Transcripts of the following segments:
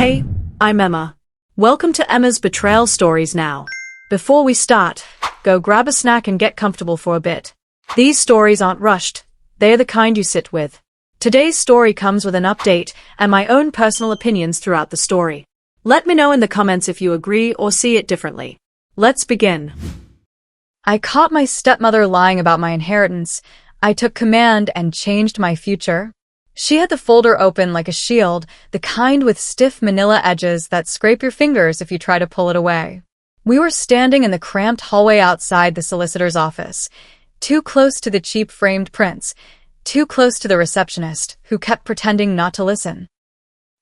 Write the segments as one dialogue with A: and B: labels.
A: Hey, I'm Emma. Welcome to Emma's Betrayal Stories now. Before we start, go grab a snack and get comfortable for a bit. These stories aren't rushed. They're the kind you sit with. Today's story comes with an update and my own personal opinions throughout the story. Let me know in the comments if you agree or see it differently. Let's begin. I caught my stepmother lying about my inheritance. I took command and changed my future. She had the folder open like a shield, the kind with stiff manila edges that scrape your fingers if you try to pull it away. We were standing in the cramped hallway outside the solicitor's office, too close to the cheap framed prints, too close to the receptionist, who kept pretending not to listen.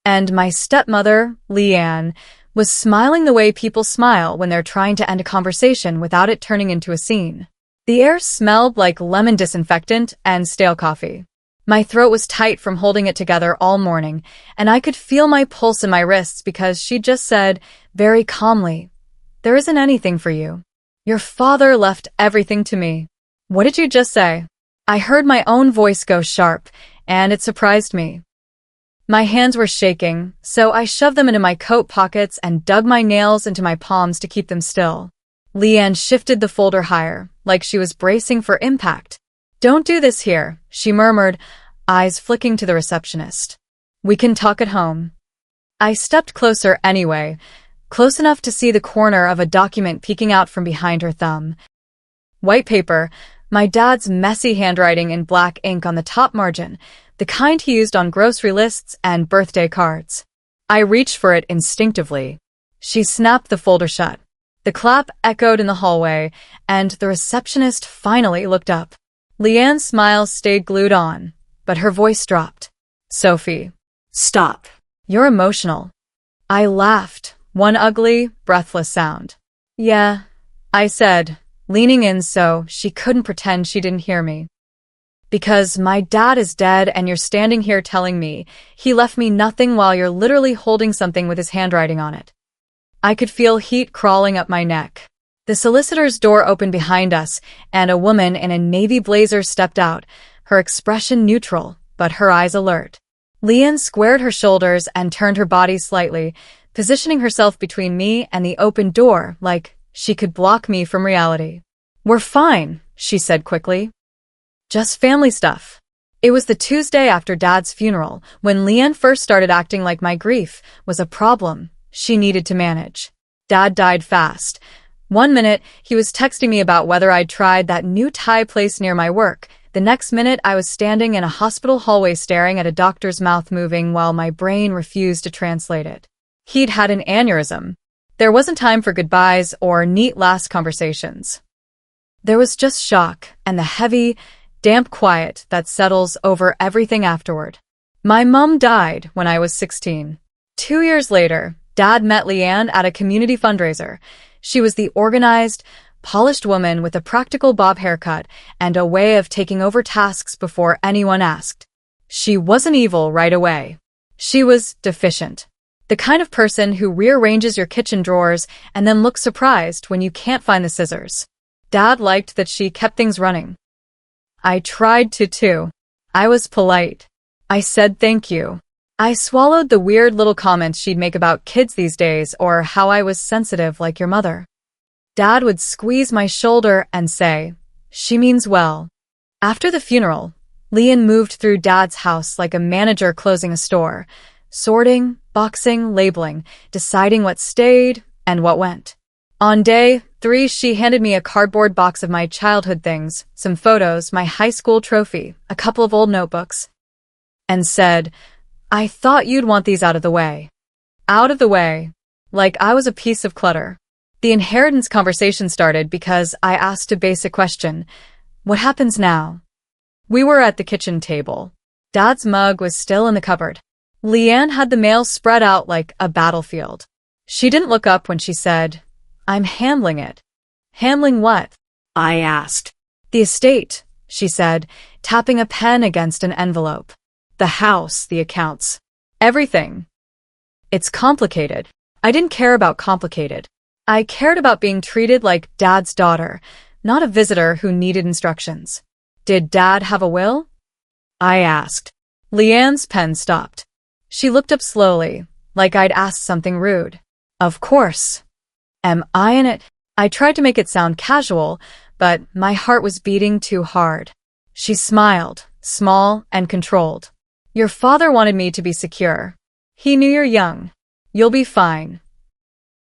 A: And my stepmother, Leanne, was smiling the way people smile when they're trying to end a conversation without it turning into a scene. The air smelled like lemon disinfectant and stale coffee. My throat was tight from holding it together all morning, and I could feel my pulse in my wrists because she just said, very calmly, "There isn't anything for you. Your father left everything to me." What did you just say? I heard my own voice go sharp, and it surprised me. My hands were shaking, so I shoved them into my coat pockets and dug my nails into my palms to keep them still. Leanne shifted the folder higher, like she was bracing for impact. "Don't do this here," she murmured, eyes flicking to the receptionist. "We can talk at home." I stepped closer anyway, close enough to see the corner of a document peeking out from behind her thumb. White paper, my dad's messy handwriting in black ink on the top margin, the kind he used on grocery lists and birthday cards. I reached for it instinctively. She snapped the folder shut. The clap echoed in the hallway, and the receptionist finally looked up. Leanne's smile stayed glued on, but her voice dropped. "Sophie, stop. You're emotional." I laughed, one ugly, breathless sound. "Yeah," I said, leaning in so she couldn't pretend she didn't hear me. "Because my dad is dead and you're standing here telling me he left me nothing while you're literally holding something with his handwriting on it." I could feel heat crawling up my neck. The solicitor's door opened behind us, and a woman in a navy blazer stepped out, her expression neutral, but her eyes alert. Leanne squared her shoulders and turned her body slightly, positioning herself between me and the open door like she could block me from reality. "We're fine," she said quickly. "Just family stuff." It was the Tuesday after Dad's funeral when Leanne first started acting like my grief was a problem she needed to manage. Dad died fast. One minute, he was texting me about whether I'd tried that new Thai place near my work. The next minute, I was standing in a hospital hallway staring at a doctor's mouth moving while my brain refused to translate it. He'd had an aneurysm. There wasn't time for goodbyes or neat last conversations. There was just shock and the heavy, damp quiet that settles over everything afterward. My mom died when I was 16. 2 years later, Dad met Leanne at a community fundraiser. She was the organized, polished woman with a practical bob haircut and a way of taking over tasks before anyone asked. She wasn't evil right away. She was deficient. The kind of person who rearranges your kitchen drawers and then looks surprised when you can't find the scissors. Dad liked that she kept things running. I tried to too. I was polite. I said thank you. I swallowed the weird little comments she'd make about kids these days or how I was sensitive like your mother. Dad would squeeze my shoulder and say, "She means well." After the funeral, Leanne moved through Dad's house like a manager closing a store, sorting, boxing, labeling, deciding what stayed and what went. On day 3, she handed me a cardboard box of my childhood things, some photos, my high school trophy, a couple of old notebooks, and said, "I thought you'd want these out of the way." Out of the way. Like I was a piece of clutter. The inheritance conversation started because I asked a basic question. What happens now? We were at the kitchen table. Dad's mug was still in the cupboard. Leanne had the mail spread out like a battlefield. She didn't look up when she said, "I'm handling it." "Handling what?" I asked. "The estate," she said, tapping a pen against an envelope. "The house, the accounts. Everything." "It's complicated." I didn't care about complicated. I cared about being treated like Dad's daughter, not a visitor who needed instructions. "Did Dad have a will?" I asked. Leanne's pen stopped. She looked up slowly, like I'd asked something rude. Of course. Am I in it? I tried to make it sound casual, but my heart was beating too hard. She smiled, small and controlled. Your father wanted me to be secure. He knew you're young. You'll be fine.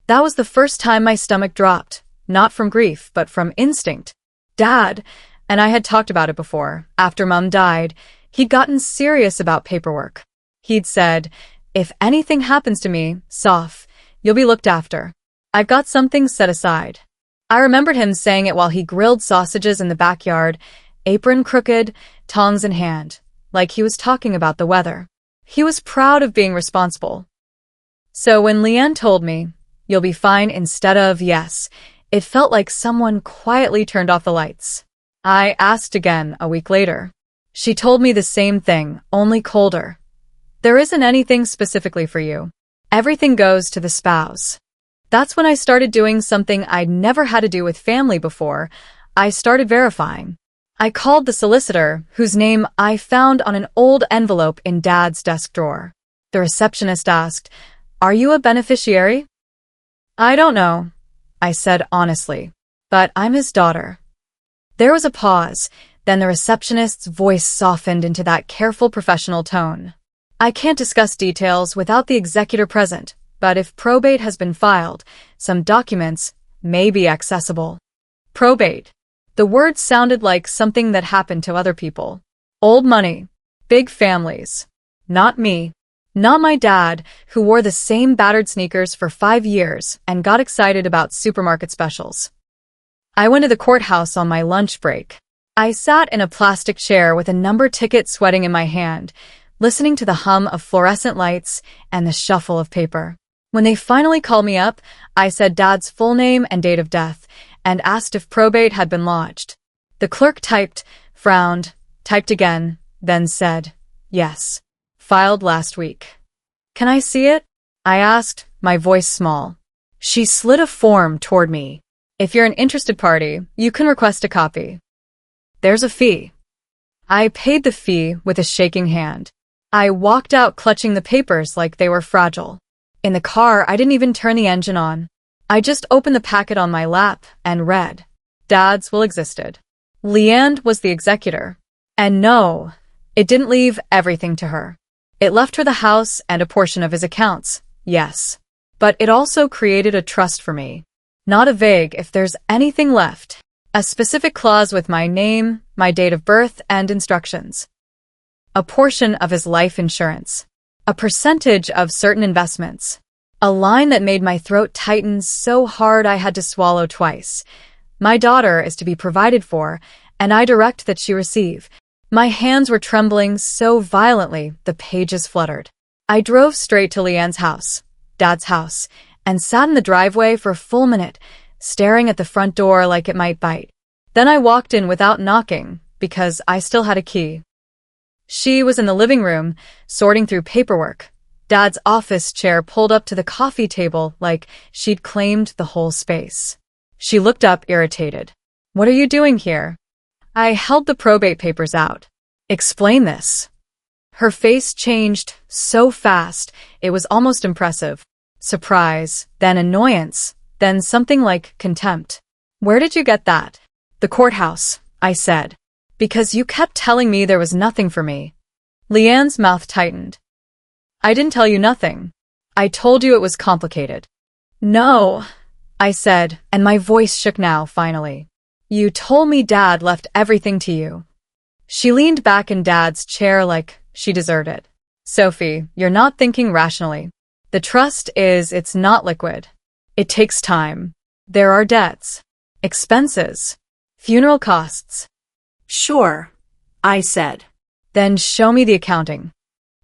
A: That was the first time my stomach dropped, not from grief, but from instinct. Dad, and I had talked about it before, after Mum died, he'd gotten serious about paperwork. He'd said, if anything happens to me, Soph, you'll be looked after. I've got something set aside. I remembered him saying it while he grilled sausages in the backyard, apron crooked, tongs in hand, like he was talking about the weather. He was proud of being responsible. So when Leanne told me, you'll be fine instead of yes, it felt like someone quietly turned off the lights. I asked again a week later. She told me the same thing, only colder. There isn't anything specifically for you. Everything goes to the spouse. That's when I started doing something I'd never had to do with family before. I started verifying. I called the solicitor, whose name I found on an old envelope in Dad's desk drawer. The receptionist asked, "Are you a beneficiary?" "I don't know," I said honestly, "but I'm his daughter." There was a pause, then the receptionist's voice softened into that careful professional tone. "I can't discuss details without the executor present, but if probate has been filed, some documents may be accessible." Probate. The word sounded like something that happened to other people. Old money. Big families. Not me. Not my dad, who wore the same battered sneakers for 5 years and got excited about supermarket specials. I went to the courthouse on my lunch break. I sat in a plastic chair with a number ticket sweating in my hand, listening to the hum of fluorescent lights and the shuffle of paper. When they finally called me up, I said Dad's full name and date of death, and asked if probate had been lodged. The clerk typed, frowned, typed again, then said, "Yes. Filed last week." "Can I see it?" I asked, my voice small. She slid a form toward me. "If you're an interested party, you can request a copy. There's a fee." I paid the fee with a shaking hand. I walked out clutching the papers like they were fragile. In the car, I didn't even turn the engine on. I just opened the packet on my lap and read. Dad's will existed. Leanne was the executor. And no, it didn't leave everything to her. It left her the house and a portion of his accounts, yes. But it also created a trust for me. Not a vague if there's anything left. A specific clause with my name, my date of birth, and instructions. A portion of his life insurance. A percentage of certain investments. A line that made my throat tighten so hard I had to swallow twice. My daughter is to be provided for, and I direct that she receive. My hands were trembling so violently the pages fluttered. I drove straight to Leanne's house, Dad's house, and sat in the driveway for a full minute, staring at the front door like it might bite. Then I walked in without knocking, because I still had a key. She was in the living room, sorting through paperwork. Dad's office chair pulled up to the coffee table like she'd claimed the whole space. She looked up, irritated. "What are you doing here?" I held the probate papers out. "Explain this." Her face changed so fast, it was almost impressive. Surprise, then annoyance, then something like contempt. "Where did you get that?" "The courthouse," I said. "Because you kept telling me there was nothing for me." Leanne's mouth tightened. "I didn't tell you nothing. I told you it was complicated." "No," I said, and my voice shook now, finally. "You told me Dad left everything to you." She leaned back in Dad's chair like she deserved it. "Sophie, you're not thinking rationally. The trust it's not liquid. It takes time. There are debts, expenses, funeral costs." "Sure," I said. "Then show me the accounting."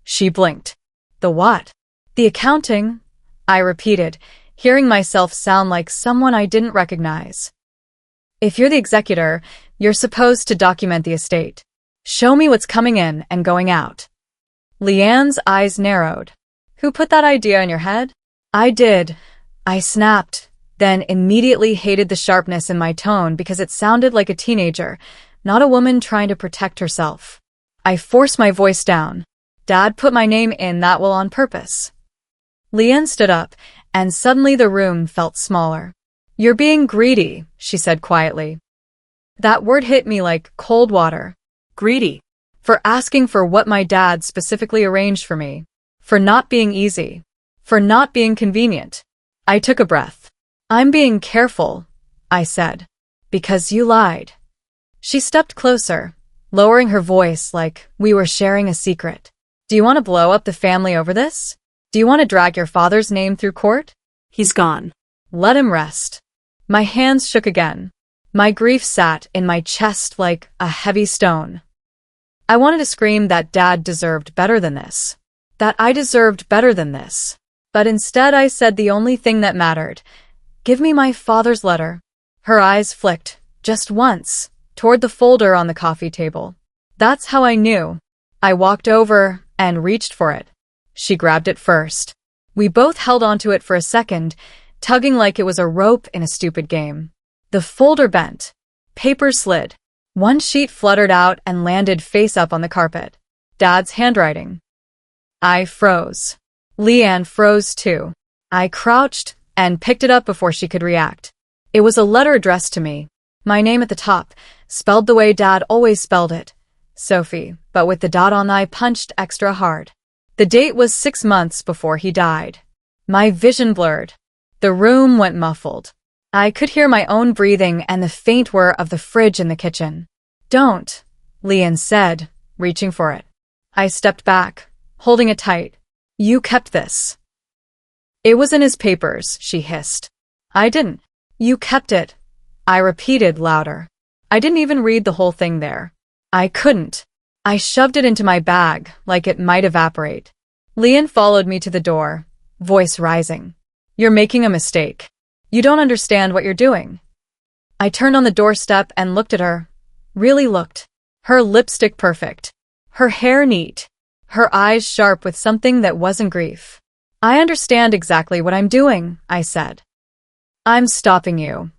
A: She blinked. "The what?" "The accounting," I repeated, hearing myself sound like someone I didn't recognize. "If you're the executor, you're supposed to document the estate. Show me what's coming in and going out." Leanne's eyes narrowed. "Who put that idea in your head?" "I did," I snapped, then immediately hated the sharpness in my tone because it sounded like a teenager, not a woman trying to protect herself. I forced my voice down. "Dad put my name in that will on purpose." Leanne stood up, and suddenly the room felt smaller. "You're being greedy," she said quietly. That word hit me like cold water. Greedy. For asking for what my dad specifically arranged for me. For not being easy. For not being convenient. I took a breath. "I'm being careful," I said. "Because you lied." She stepped closer, lowering her voice like we were sharing a secret. "Do you want to blow up the family over this? Do you want to drag your father's name through court? He's gone. Let him rest." My hands shook again. My grief sat in my chest like a heavy stone. I wanted to scream that Dad deserved better than this. That I deserved better than this. But instead I said the only thing that mattered. "Give me my father's letter." Her eyes flicked, just once, toward the folder on the coffee table. That's how I knew. I walked over and reached for it. She grabbed it first. We both held onto it for a second, tugging like it was a rope in a stupid game. The folder bent. Paper slid. One sheet fluttered out and landed face up on the carpet. Dad's handwriting. I froze. Leanne froze too. I crouched and picked it up before she could react. It was a letter addressed to me. My name at the top, spelled the way Dad always spelled it. Sophie, but with the dot on the I punched extra hard. The date was 6 months before he died. My vision blurred. The room went muffled. I could hear my own breathing and the faint whir of the fridge in the kitchen. "Don't," Leanne said, reaching for it. I stepped back, holding it tight. "You kept this." "It was in his papers," she hissed. "I didn't." "You kept it," I repeated louder. I didn't even read the whole thing there. I couldn't. I shoved it into my bag like it might evaporate. Leanne followed me to the door, voice rising. "You're making a mistake. You don't understand what you're doing." I turned on the doorstep and looked at her. Really looked. Her lipstick perfect. Her hair neat. Her eyes sharp with something that wasn't grief. "I understand exactly what I'm doing," I said. "I'm stopping you."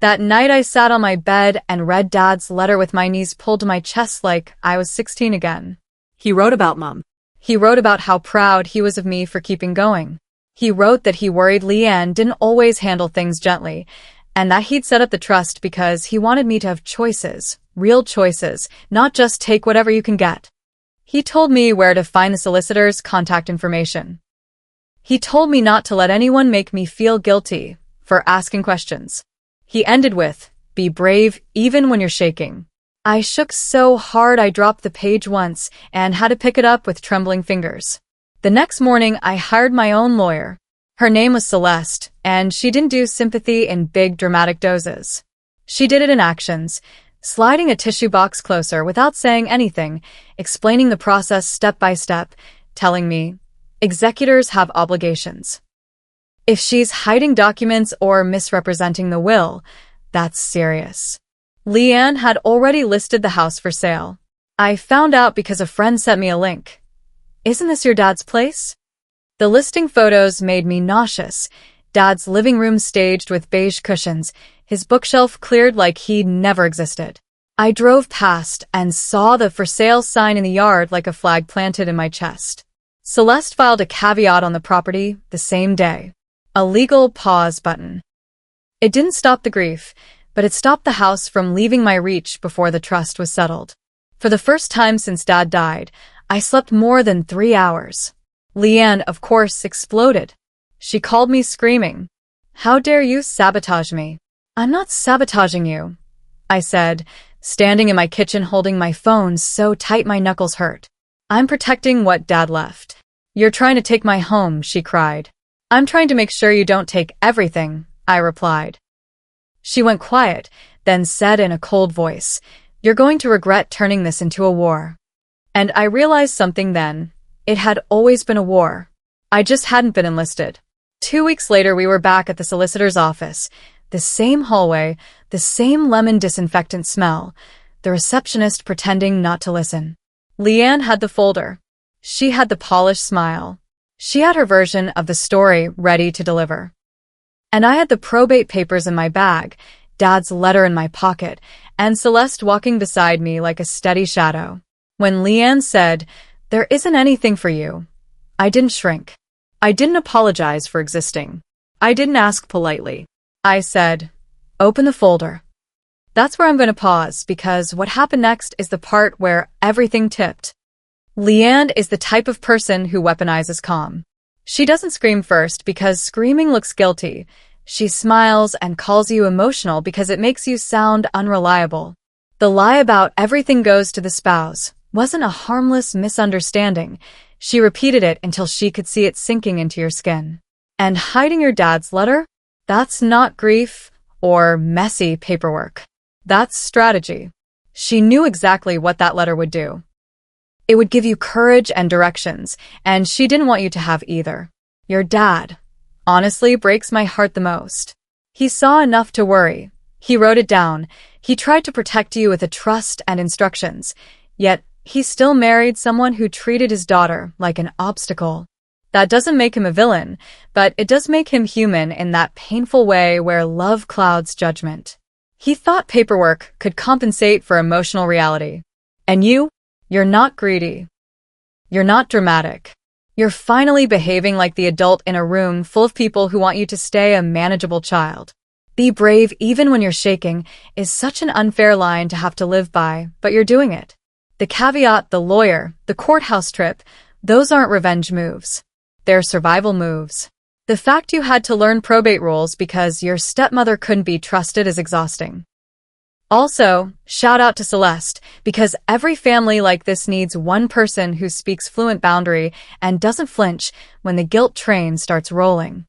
A: That night I sat on my bed and read Dad's letter with my knees pulled to my chest like I was 16 again. He wrote about Mom. He wrote about how proud he was of me for keeping going. He wrote that he worried Leanne didn't always handle things gently, and that he'd set up the trust because he wanted me to have choices, real choices, not just take whatever you can get. He told me where to find the solicitor's contact information. He told me not to let anyone make me feel guilty for asking questions. He ended with, "Be brave even when you're shaking." I shook so hard I dropped the page once and had to pick it up with trembling fingers. The next morning, I hired my own lawyer. Her name was Celeste, and she didn't do sympathy in big dramatic doses. She did it in actions, sliding a tissue box closer without saying anything, explaining the process step by step, telling me, executors have obligations. If she's hiding documents or misrepresenting the will, that's serious. Leanne had already listed the house for sale. I found out because a friend sent me a link. "Isn't this your dad's place?" The listing photos made me nauseous. Dad's living room staged with beige cushions, his bookshelf cleared like he'd never existed. I drove past and saw the for sale sign in the yard like a flag planted in my chest. Celeste filed a caveat on the property the same day. A legal pause button. It didn't stop the grief, but it stopped the house from leaving my reach before the trust was settled. For the first time since Dad died, I slept more than 3 hours. Leanne, of course, exploded. She called me screaming. "How dare you sabotage me?" "I'm not sabotaging you," I said, standing in my kitchen holding my phone so tight my knuckles hurt. "I'm protecting what Dad left." "You're trying to take my home," she cried. "I'm trying to make sure you don't take everything," I replied. She went quiet, then said in a cold voice, "You're going to regret turning this into a war." And I realized something then. It had always been a war. I just hadn't been enlisted. 2 weeks later, we were back at the solicitor's office. The same hallway, the same lemon disinfectant smell, the receptionist pretending not to listen. Leanne had the folder. She had the polished smile. She had her version of the story ready to deliver. And I had the probate papers in my bag, Dad's letter in my pocket, and Celeste walking beside me like a steady shadow. When Leanne said, "There isn't anything for you," I didn't shrink. I didn't apologize for existing. I didn't ask politely. I said, "Open the folder." That's where I'm going to pause, because what happened next is the part where everything tipped. Leanne is the type of person who weaponizes calm. She doesn't scream first because screaming looks guilty. She smiles and calls you emotional because it makes you sound unreliable. The lie about everything goes to the spouse wasn't a harmless misunderstanding. She repeated it until she could see it sinking into your skin. And hiding your dad's letter? That's not grief or messy paperwork. That's strategy. She knew exactly what that letter would do. It would give you courage and directions, and she didn't want you to have either. Your dad, honestly, breaks my heart the most. He saw enough to worry. He wrote it down. He tried to protect you with a trust and instructions, yet he still married someone who treated his daughter like an obstacle. That doesn't make him a villain, but it does make him human in that painful way where love clouds judgment. He thought paperwork could compensate for emotional reality. And you're not greedy. You're not dramatic. You're finally behaving like the adult in a room full of people who want you to stay a manageable child. Be brave even when you're shaking is such an unfair line to have to live by, but you're doing it. The caveat, the lawyer, the courthouse trip, those aren't revenge moves. They're survival moves. The fact you had to learn probate rules because your stepmother couldn't be trusted is exhausting. Also, shout out to Celeste, because every family like this needs one person who speaks fluent boundary and doesn't flinch when the guilt train starts rolling.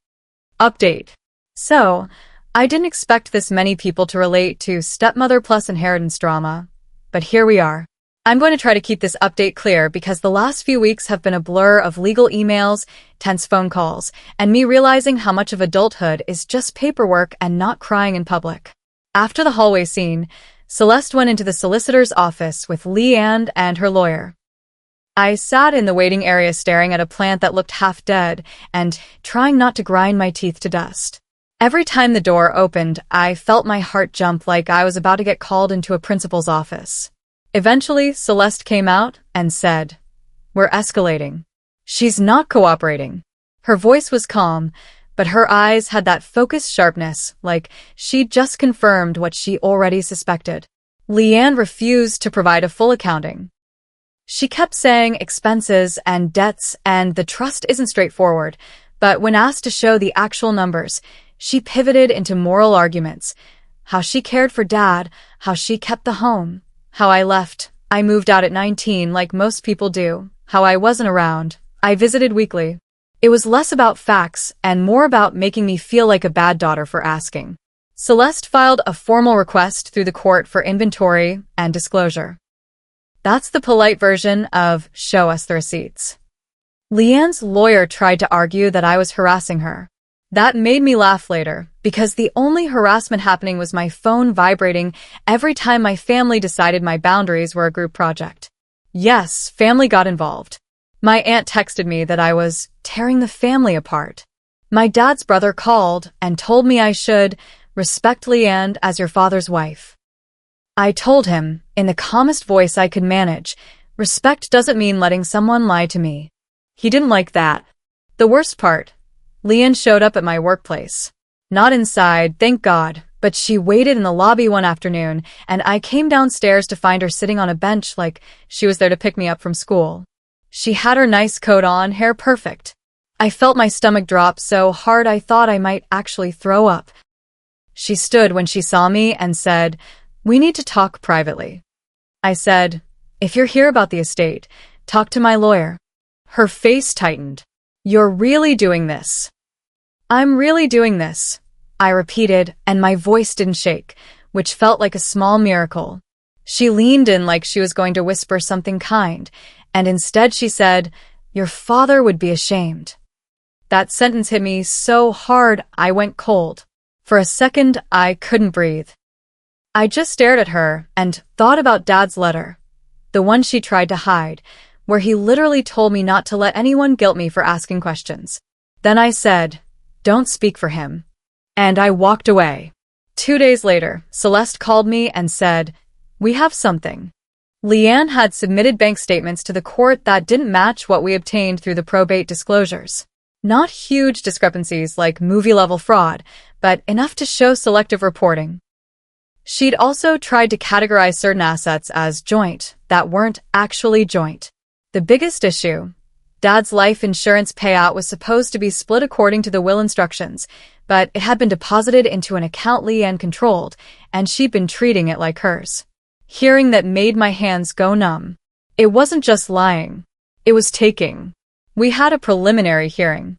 A: Update. So, I didn't expect this many people to relate to stepmother plus inheritance drama, but here we are. I'm going to try to keep this update clear because the last few weeks have been a blur of legal emails, tense phone calls, and me realizing how much of adulthood is just paperwork and not crying in public. After the hallway scene, Celeste went into the solicitor's office with Leanne and her lawyer. I sat in the waiting area staring at a plant that looked half dead and trying not to grind my teeth to dust. Every time the door opened, I felt my heart jump like I was about to get called into a principal's office. Eventually, Celeste came out and said, "We're escalating." She's not cooperating. Her voice was calm, but her eyes had that focused sharpness, like she'd just confirmed what she already suspected. Leanne refused to provide a full accounting. She kept saying expenses and debts and the trust isn't straightforward, but when asked to show the actual numbers, she pivoted into moral arguments. How she cared for Dad, how she kept the home, how I left. I moved out at 19 like most people do, how I wasn't around. I visited weekly. It was less about facts and more about making me feel like a bad daughter for asking. Celeste filed a formal request through the court for inventory and disclosure. That's the polite version of "show us the receipts." Leanne's lawyer tried to argue that I was harassing her. That made me laugh later, because the only harassment happening was my phone vibrating every time my family decided my boundaries were a group project. Yes, family got involved. My aunt texted me that I was tearing the family apart. My dad's brother called and told me I should respect Leanne as your father's wife. I told him, in the calmest voice I could manage, respect doesn't mean letting someone lie to me. He didn't like that. The worst part, Leanne showed up at my workplace. Not inside, thank God, but she waited in the lobby one afternoon, and I came downstairs to find her sitting on a bench like she was there to pick me up from school. She had her nice coat on, hair perfect. I felt my stomach drop so hard I thought I might actually throw up. She stood when she saw me and said, "We need to talk privately." I said, "If you're here about the estate, talk to my lawyer." Her face tightened. "You're really doing this?" "I'm really doing this," I repeated, and my voice didn't shake, which felt like a small miracle. She leaned in like she was going to whisper something kind, and instead she said, "Your father would be ashamed." That sentence hit me so hard I went cold. For a second, I couldn't breathe. I just stared at her and thought about Dad's letter, the one she tried to hide, where he literally told me not to let anyone guilt me for asking questions. Then I said, "Don't speak for him." And I walked away. 2 days later, Celeste called me and said, "We have something." Leanne had submitted bank statements to the court that didn't match what we obtained through the probate disclosures. Not huge discrepancies like movie-level fraud, but enough to show selective reporting. She'd also tried to categorize certain assets as joint that weren't actually joint. The biggest issue: Dad's life insurance payout was supposed to be split according to the will instructions, but it had been deposited into an account Leanne controlled, and she'd been treating it like hers. Hearing that made my hands go numb. It wasn't just lying. It was taking. We had a preliminary hearing.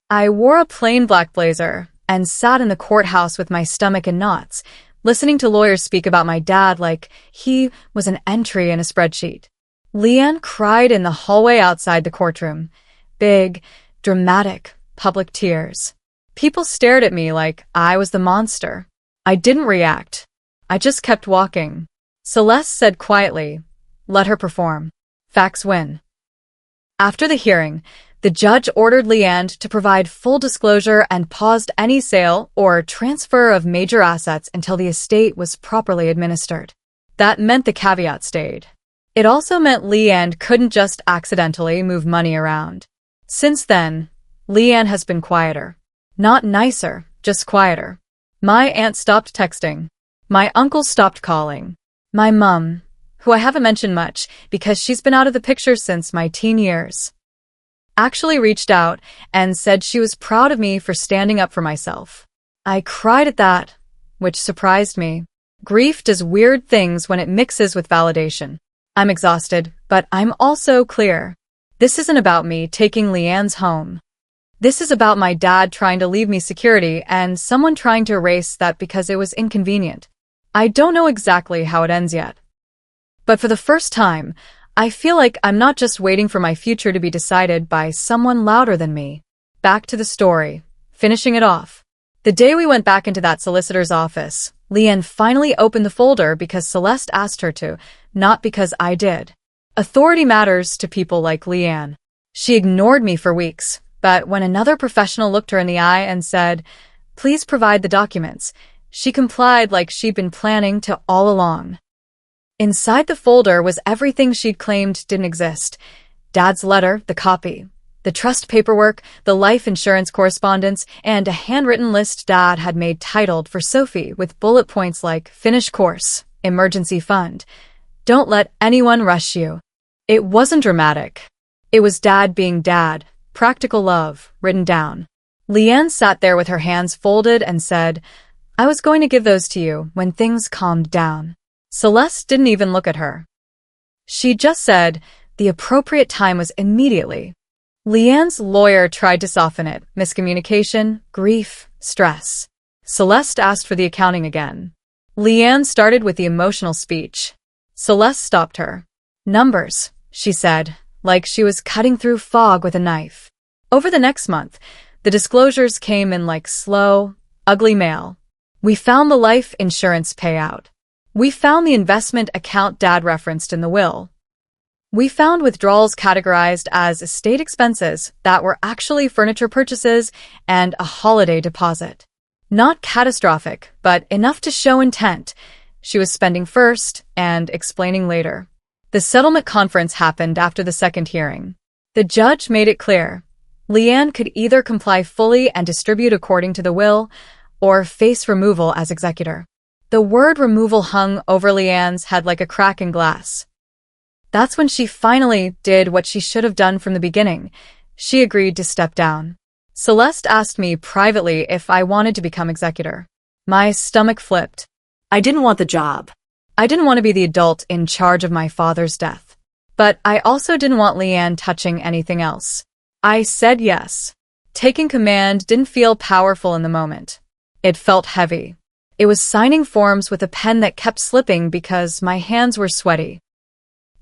A: I wore a plain black blazer and sat in the courthouse with my stomach in knots, listening to lawyers speak about my dad like he was an entry in a spreadsheet. Leanne cried in the hallway outside the courtroom. Big, dramatic, public tears. People stared at me like I was the monster. I didn't react. I just kept walking. Celeste said quietly, "Let her perform. Facts win." After the hearing, the judge ordered Leanne to provide full disclosure and paused any sale or transfer of major assets until the estate was properly administered. That meant the caveat stayed. It also meant Leanne couldn't just accidentally move money around. Since then, Leanne has been quieter. Not nicer, just quieter. My aunt stopped texting. My uncle stopped calling. My mum, who I haven't mentioned much because she's been out of the picture since my teen years, actually reached out and said she was proud of me for standing up for myself. I cried at that, which surprised me. Grief does weird things when it mixes with validation. I'm exhausted, but I'm also clear. This isn't about me taking Leanne's home. This is about my dad trying to leave me security and someone trying to erase that because it was inconvenient. I don't know exactly how it ends yet. But for the first time, I feel like I'm not just waiting for my future to be decided by someone louder than me. Back to the story, finishing it off. The day we went back into that solicitor's office, Leanne finally opened the folder because Celeste asked her to, not because I did. Authority matters to people like Leanne. She ignored me for weeks, but when another professional looked her in the eye and said, "Please provide the documents," she complied like she'd been planning to all along. Inside the folder was everything she'd claimed didn't exist. Dad's letter, the copy, the trust paperwork, the life insurance correspondence, and a handwritten list Dad had made titled for Sophie with bullet points like finish course, emergency fund. Don't let anyone rush you. It wasn't dramatic. It was Dad being Dad, practical love, written down. Leanne sat there with her hands folded and said, "I was going to give those to you when things calmed down." Celeste didn't even look at her. She just said, "The appropriate time was immediately." Leanne's lawyer tried to soften it. Miscommunication, grief, stress. Celeste asked for the accounting again. Leanne started with the emotional speech. Celeste stopped her. "Numbers," she said, like she was cutting through fog with a knife. Over the next month, the disclosures came in like slow, ugly mail. We found the life insurance payout. We found the investment account Dad referenced in the will. We found withdrawals categorized as estate expenses that were actually furniture purchases and a holiday deposit. Not catastrophic, but enough to show intent. She was spending first and explaining later. The settlement conference happened after the second hearing. The judge made it clear. Leanne could either comply fully and distribute according to the will, or face removal as executor. The word removal hung over Leanne's head like a crack in glass. That's when she finally did what she should have done from the beginning. She agreed to step down. Celeste asked me privately if I wanted to become executor. My stomach flipped. I didn't want the job. I didn't want to be the adult in charge of my father's death. But I also didn't want Leanne touching anything else. I said yes. Taking command didn't feel powerful in the moment. It felt heavy. It was signing forms with a pen that kept slipping because my hands were sweaty.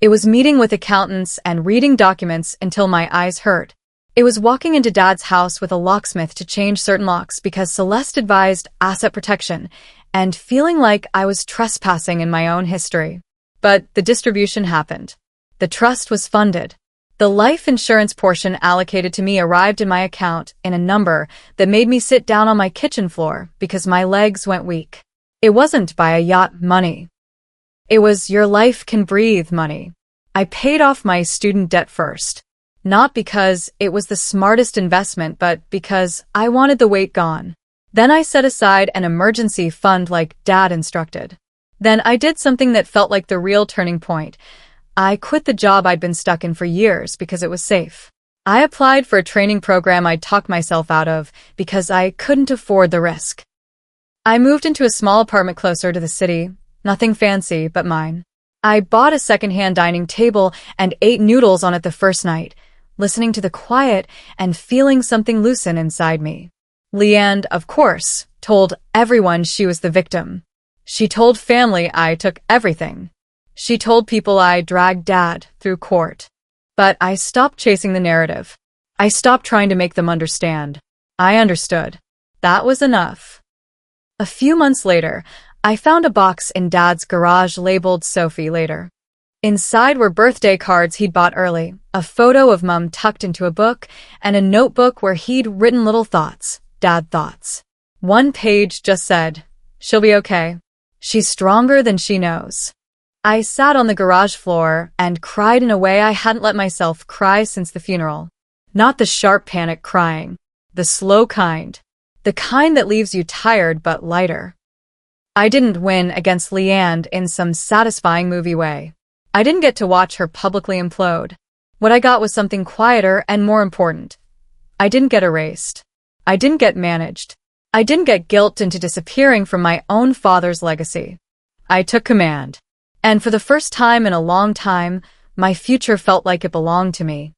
A: It was meeting with accountants and reading documents until my eyes hurt. It was walking into Dad's house with a locksmith to change certain locks because Celeste advised asset protection, and feeling like I was trespassing in my own history. But the distribution happened. The trust was funded. The life insurance portion allocated to me arrived in my account in a number that made me sit down on my kitchen floor because my legs went weak. It wasn't buy a yacht money. It was your life can breathe money. I paid off my student debt first. Not because it was the smartest investment, but because I wanted the weight gone. Then I set aside an emergency fund like Dad instructed. Then I did something that felt like the real turning point. I quit the job I'd been stuck in for years because it was safe. I applied for a training program I'd talked myself out of because I couldn't afford the risk. I moved into a small apartment closer to the city, nothing fancy but mine. I bought a secondhand dining table and ate noodles on it the first night, listening to the quiet and feeling something loosen inside me. Leanne, of course, told everyone she was the victim. She told family I took everything. She told people I dragged Dad through court. But I stopped chasing the narrative. I stopped trying to make them understand. I understood. That was enough. A few months later, I found a box in Dad's garage labeled Sophie later. Inside were birthday cards he'd bought early, a photo of Mum tucked into a book, and a notebook where he'd written little thoughts, Dad thoughts. One page just said, "She'll be okay. She's stronger than she knows." I sat on the garage floor and cried in a way I hadn't let myself cry since the funeral. Not the sharp panic crying, the slow kind. The kind that leaves you tired but lighter. I didn't win against Leanne in some satisfying movie way. I didn't get to watch her publicly implode. What I got was something quieter and more important. I didn't get erased. I didn't get managed. I didn't get guilt into disappearing from my own father's legacy. I took command. And for the first time in a long time, my future felt like it belonged to me.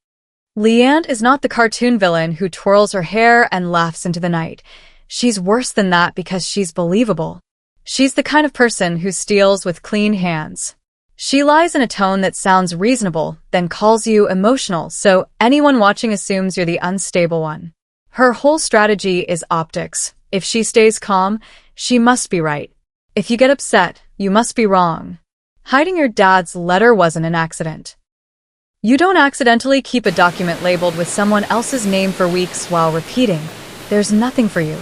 A: Leanne is not the cartoon villain who twirls her hair and laughs into the night. She's worse than that because she's believable. She's the kind of person who steals with clean hands. She lies in a tone that sounds reasonable, then calls you emotional, so anyone watching assumes you're the unstable one. Her whole strategy is optics. If she stays calm, she must be right. If you get upset, you must be wrong. Hiding your dad's letter wasn't an accident. You don't accidentally keep a document labeled with someone else's name for weeks while repeating, "There's nothing for you."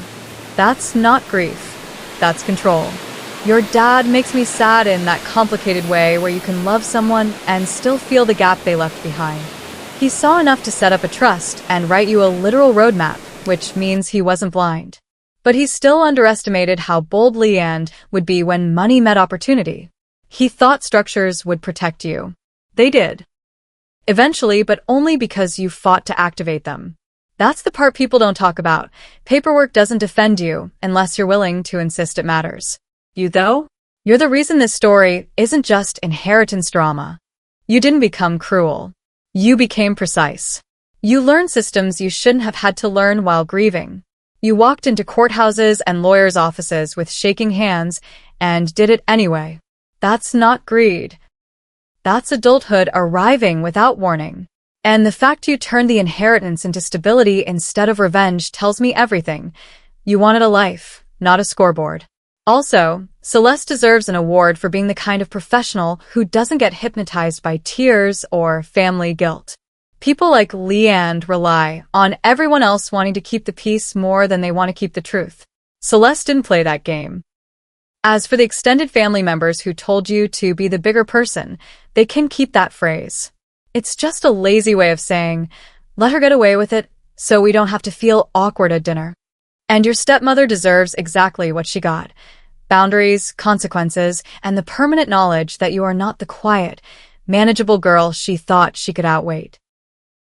A: That's not grief. That's control. Your dad makes me sad in that complicated way where you can love someone and still feel the gap they left behind. He saw enough to set up a trust and write you a literal roadmap, which means he wasn't blind. But he still underestimated how bold Leanne would be when money met opportunity. He thought structures would protect you. They did. Eventually, but only because you fought to activate them. That's the part people don't talk about. Paperwork doesn't defend you unless you're willing to insist it matters. You, though? You're the reason this story isn't just inheritance drama. You didn't become cruel. You became precise. You learned systems you shouldn't have had to learn while grieving. You walked into courthouses and lawyers' offices with shaking hands and did it anyway. That's not greed. That's adulthood arriving without warning. And the fact you turned the inheritance into stability instead of revenge tells me everything. You wanted a life, not a scoreboard. Also, Celeste deserves an award for being the kind of professional who doesn't get hypnotized by tears or family guilt. People like Leanne rely on everyone else wanting to keep the peace more than they want to keep the truth. Celeste didn't play that game. As for the extended family members who told you to be the bigger person, they can keep that phrase. It's just a lazy way of saying, let her get away with it so we don't have to feel awkward at dinner. And your stepmother deserves exactly what she got. Boundaries, consequences, and the permanent knowledge that you are not the quiet, manageable girl she thought she could outwait.